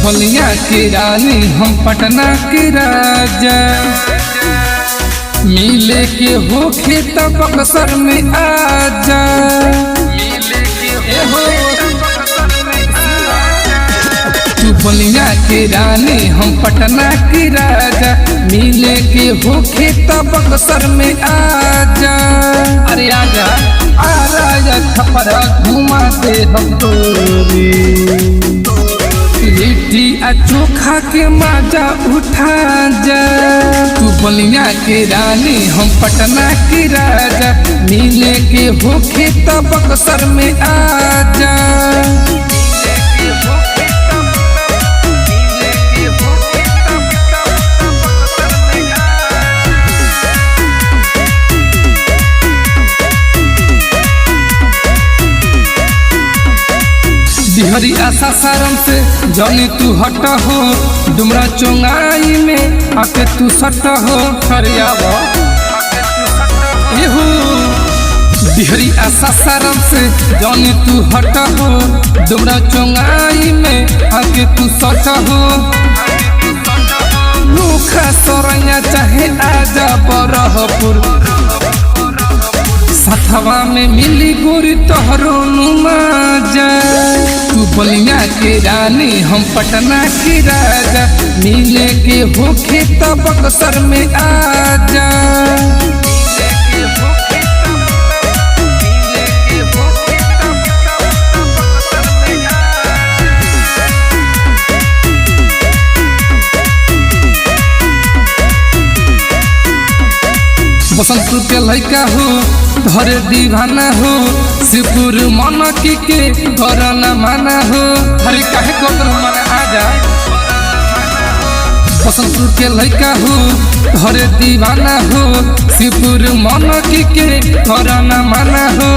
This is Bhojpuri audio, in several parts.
बलिया की रानी हम पटना के राजा, मिले के होखे तब बक्सर में आजा। तू बलिया की रानी हम पटना की राजा, मिले के होखे तब बक्सर में आजा। अरे आजा आ राजा खपरा घुमा दे हम तोरी, लिट्टी आ चोखा के मजा उठा जा। तू बलिया के रानी हम पटना की राजा, मिले के होखे तब बक्सर में आजा। बिहरी आशा सारम से जाने तू हट हो, डुमरा चौंगाई में आके तू सट हो। हरियावा बिहरी आशा सारम से जाने तू हट हो, डुमरा चौंगाई में आके तू सट हो। नोखा सरैया चाहे आजा बरहपुर, सथवा में मिली गोरी तोहरो नुमाजा। तू बलिया के रानी हम पटना की राजा, मिले के होखे तब बक्सर में आजा। बसंतपुर के लड़का हो धरे दीवाना हो, शिवपुर मन की के घर न माना हो। हरे काहे को मन आजा। बसंतपुर के लड़का हो धरे दीवाना हो, शिवपुर मन की के घर न माना हो।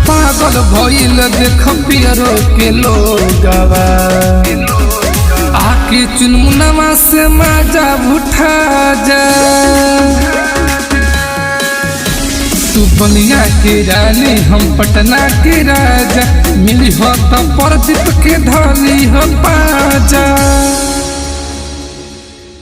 पागल भइल देख पियरो के लोगवा, आके चुनमुनवा से मजा उठा जा। तू बलिया के रानी हम पटना के राजा, मिली हो तो परदीप के धली हो पाजा।